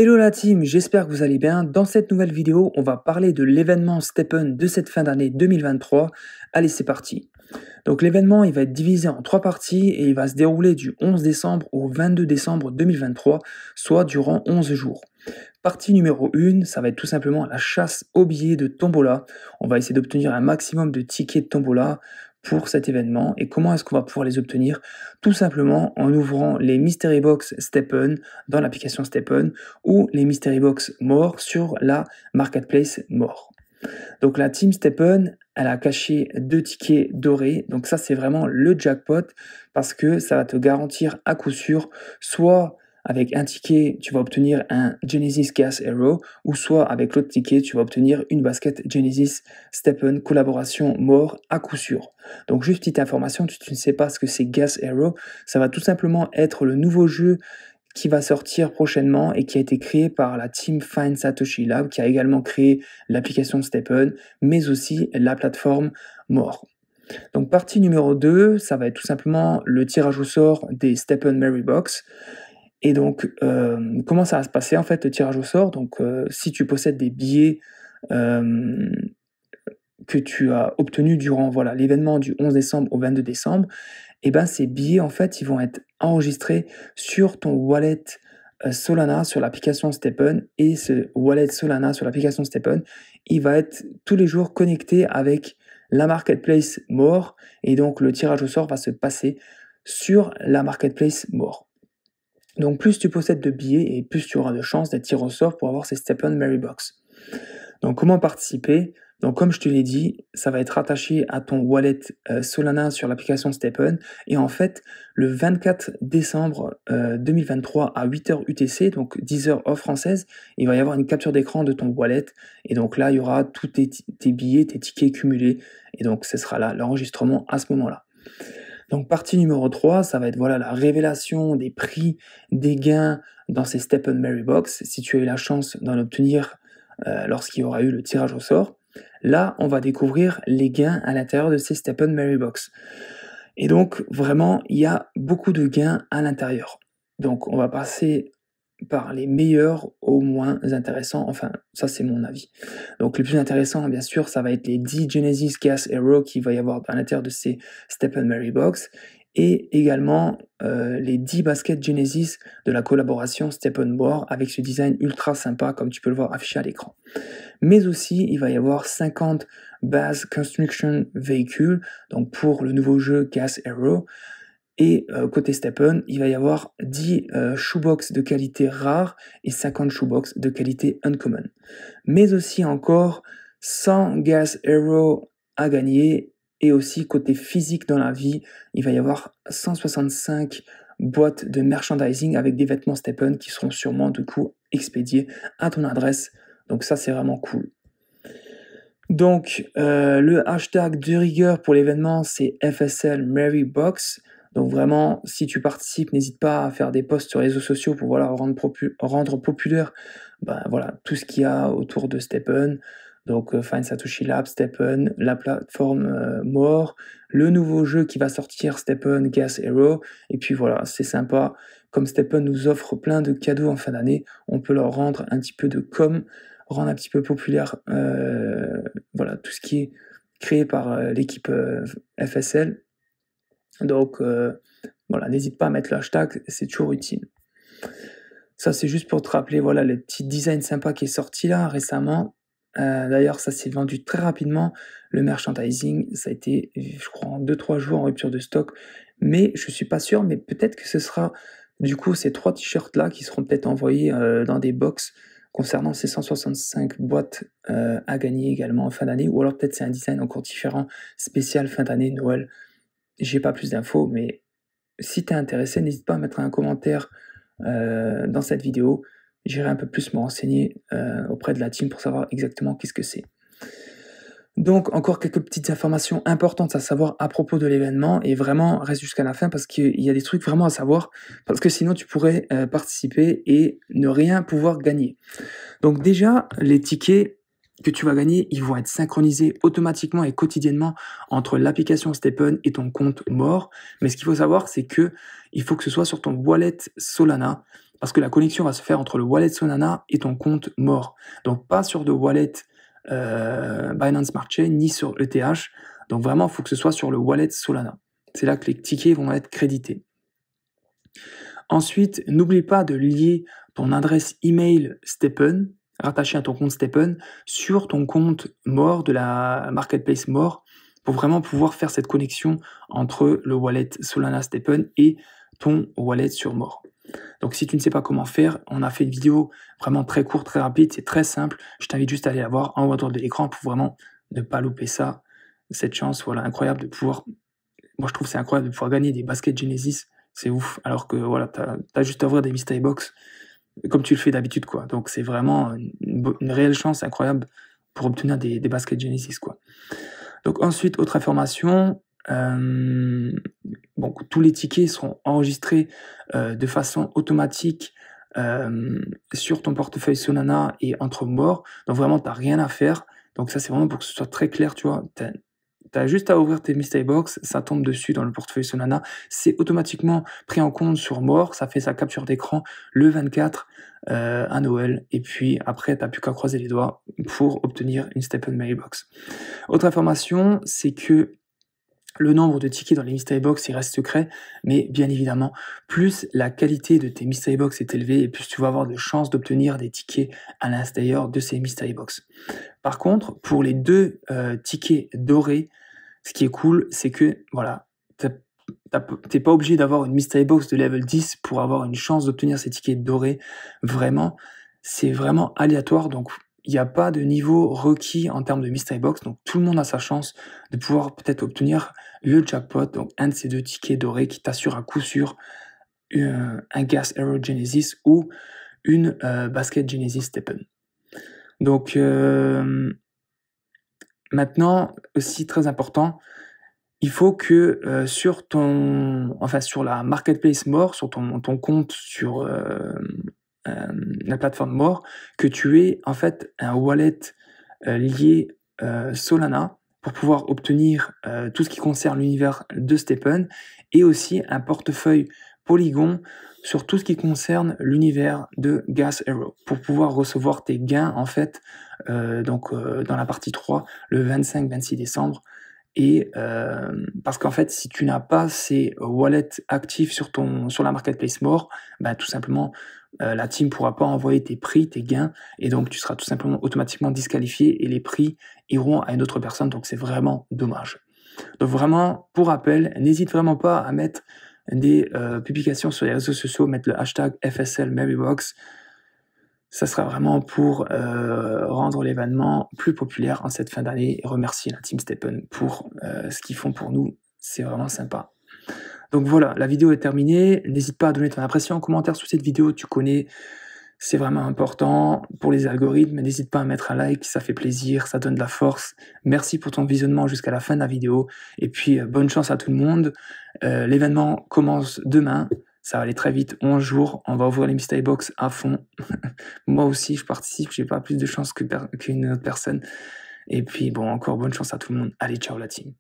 Hello la team, j'espère que vous allez bien. Dans cette nouvelle vidéo, on va parler de l'événement STEPN de cette fin d'année 2023. Allez, c'est parti. Donc l'événement, il va être divisé en 3 parties et il va se dérouler du 11 décembre au 22 décembre 2023, soit durant 11 jours. Partie numéro 1, ça va être tout simplement la chasse aux billets de Tombola. On va essayer d'obtenir un maximum de tickets de Tombola pour cet événement. Et comment est-ce qu'on va pouvoir les obtenir? Tout simplement en ouvrant les Mystery Box STEPN dans l'application STEPN ou les Mystery Box More sur la Marketplace More. Donc la team STEPN, elle a caché 2 tickets dorés. Donc ça, c'est vraiment le jackpot parce que ça va te garantir à coup sûr soit avec un ticket, tu vas obtenir un Genesis Gas Hero, ou soit avec l'autre ticket, tu vas obtenir une basket Genesis STEPN collaboration More à coup sûr. Donc juste petite information, tu ne sais pas ce que c'est Gas Hero, ça va tout simplement être le nouveau jeu qui va sortir prochainement et qui a été créé par la team Find Satoshi Lab, qui a également créé l'application STEPN, mais aussi la plateforme More. Donc partie numéro 2, ça va être tout simplement le tirage au sort des STEPN Mary Box. Et donc, comment ça va se passer en fait le tirage au sort? Donc, si tu possèdes des billets que tu as obtenus durant l'événement du 11 décembre au 22 décembre, et ben ces billets en fait ils vont être enregistrés sur ton wallet Solana sur l'application STEPN, et ce wallet Solana sur l'application STEPN, il va être tous les jours connecté avec la marketplace More, et donc le tirage au sort va se passer sur la marketplace More. Donc plus tu possèdes de billets et plus tu auras de chances d'être tiré au sort pour avoir ces STEPN Mary Box. Donc comment participer? Donc comme je te l'ai dit, ça va être rattaché à ton wallet Solana sur l'application STEPN, et en fait le 24 décembre 2023 à 8h UTC, donc 10h heure française, il va y avoir une capture d'écran de ton wallet, et donc là il y aura tous tes billets, tes tickets cumulés, et donc ce sera là l'enregistrement à ce moment-là. Donc partie numéro 3, ça va être la révélation des prix, des gains dans ces STEPN Mary Box, si tu as eu la chance d'en obtenir lorsqu'il y aura eu le tirage au sort. Là, on va découvrir les gains à l'intérieur de ces STEPN Mary Box. Et donc, vraiment, il y a beaucoup de gains à l'intérieur. Donc, on va passer par les meilleurs aux moins intéressants, enfin, ça c'est mon avis. Donc, les plus intéressants, bien sûr, ça va être les 10 Genesis Gas Hero qu'il va y avoir à l'intérieur de ces STEPN Mary Box, et également les 10 baskets Genesis de la collaboration STEPN More avec ce design ultra sympa comme tu peux le voir affiché à l'écran. Mais aussi il va y avoir 50 Base Construction Vehicle, donc pour le nouveau jeu Gas Hero, et côté STEPN il va y avoir 10 shoebox de qualité rare et 50 shoebox de qualité uncommon. Mais aussi encore 100 Gas Hero à gagner. Et aussi, côté physique dans la vie, il va y avoir 165 boîtes de merchandising avec des vêtements STEPN qui seront sûrement du coup expédiés à ton adresse. Donc ça, c'est vraiment cool. Donc, le hashtag de rigueur pour l'événement, c'est FSL Mary Box. Donc vraiment, si tu participes, n'hésite pas à faire des posts sur les réseaux sociaux pour rendre populaire tout ce qu'il y a autour de STEPN. Donc Find Satoshi Lab, STEPN, la plateforme More, le nouveau jeu qui va sortir, STEPN Gas Hero, et puis voilà, c'est sympa. Comme STEPN nous offre plein de cadeaux en fin d'année, on peut leur rendre un petit peu de com', rendre un petit peu populaire tout ce qui est créé par l'équipe FSL. Donc n'hésite pas à mettre le hashtag, c'est toujours utile. Ça c'est juste pour te rappeler le petit design sympa qui est sorti là récemment. D'ailleurs ça s'est vendu très rapidement, le merchandising, ça a été je crois en 2-3 jours en rupture de stock, mais je suis pas sûr, mais peut-être que ce sera du coup ces 3 t-shirts là qui seront peut-être envoyés dans des box concernant ces 165 boîtes à gagner également en fin d'année, ou alors peut-être c'est un design encore différent, spécial fin d'année, Noël. J'ai pas plus d'infos, mais si t'es intéressé, n'hésite pas à mettre un commentaire dans cette vidéo. J'irai un peu plus me renseigner auprès de la team pour savoir exactement qu'est-ce que c'est. Donc encore quelques petites informations importantes à savoir à propos de l'événement, et vraiment reste jusqu'à la fin parce qu'il y a des trucs vraiment à savoir, parce que sinon tu pourrais participer et ne rien pouvoir gagner. Donc déjà, les tickets que tu vas gagner, ils vont être synchronisés automatiquement et quotidiennement entre l'application STEPN et ton compte More. Mais ce qu'il faut savoir, c'est que il faut que ce soit sur ton wallet Solana. parce que la connexion va se faire entre le wallet Solana et ton compte More. Donc pas sur de wallet Binance Smart Chain ni sur ETH. Donc vraiment, il faut que ce soit sur le wallet Solana. C'est là que les tickets vont être crédités. Ensuite, n'oublie pas de lier ton adresse email Stepn, rattachée à ton compte Stepn, sur ton compte More de la marketplace More, pour vraiment pouvoir faire cette connexion entre le wallet Solana Stepn et ton wallet sur More. Donc si tu ne sais pas comment faire, on a fait une vidéo vraiment très courte, très rapide, c'est très simple. Je t'invite juste à aller la voir en haut à droite de l'écran pour vraiment ne pas louper ça, cette chance, voilà, incroyable de pouvoir. Moi, je trouve que c'est incroyable de pouvoir gagner des baskets Genesis, c'est ouf. Alors que voilà, t'as juste à ouvrir des mystery box comme tu le fais d'habitude, quoi. Donc c'est vraiment une réelle chance incroyable pour obtenir des baskets Genesis, quoi. Donc ensuite, autre information, bon, tous les tickets seront enregistrés de façon automatique sur ton portefeuille Solana et entre More. Donc vraiment, tu n'as rien à faire. Donc ça, c'est vraiment pour que ce soit très clair, tu vois. Tu as juste à ouvrir tes mystery box, ça tombe dessus dans le portefeuille Solana. C'est automatiquement pris en compte sur More, ça fait sa capture d'écran le 24 à Noël. Et puis après, tu n'as plus qu'à croiser les doigts pour obtenir une Stepn Mailbox. Autre information, c'est que le nombre de tickets dans les mystery box, il reste secret, mais bien évidemment, plus la qualité de tes mystery box est élevée, et plus tu vas avoir de chances d'obtenir des tickets à l'intérieur de ces mystery box. Par contre, pour les deux tickets dorés, ce qui est cool, c'est que, voilà, t'es pas obligé d'avoir une mystery box de level 10 pour avoir une chance d'obtenir ces tickets dorés. Vraiment, c'est vraiment aléatoire, donc il n'y a pas de niveau requis en termes de mystery box, donc tout le monde a sa chance de pouvoir peut-être obtenir le jackpot, donc un de ces deux tickets dorés qui t'assure à coup sûr un Gas Arrow Genesis ou une basket Genesis Stepn. Donc maintenant, aussi très important, il faut que sur la marketplace More, sur ton compte sur la plateforme More, que tu aies en fait un wallet lié Solana pour pouvoir obtenir tout ce qui concerne l'univers de Stepn et aussi un portefeuille Polygon sur tout ce qui concerne l'univers de Gas Arrow pour pouvoir recevoir tes gains en fait dans la partie 3 le 25-26 décembre. Et parce qu'en fait, si tu n'as pas ces wallets actifs sur la marketplace More, bah, tout simplement, la team ne pourra pas envoyer tes prix, tes gains, et donc tu seras tout simplement automatiquement disqualifié et les prix iront à une autre personne, donc c'est vraiment dommage. Donc vraiment, pour rappel, n'hésite vraiment pas à mettre des publications sur les réseaux sociaux, mettre le hashtag FSL Mailbox. Ça sera vraiment pour rendre l'événement plus populaire en cette fin d'année et remercier la team Stepn pour ce qu'ils font pour nous. C'est vraiment sympa. Donc voilà, la vidéo est terminée. N'hésite pas à donner ton impression en commentaire sous cette vidéo. Tu connais, c'est vraiment important pour les algorithmes. N'hésite pas à mettre un like, ça fait plaisir, ça donne de la force. Merci pour ton visionnement jusqu'à la fin de la vidéo. Et puis, bonne chance à tout le monde. L'événement commence demain. Ça va aller très vite, 11 jours, on va ouvrir les mystery box à fond. Moi aussi, je participe, j'ai pas plus de chance qu'une autre personne. Et puis, bon, encore bonne chance à tout le monde. Allez, ciao la team.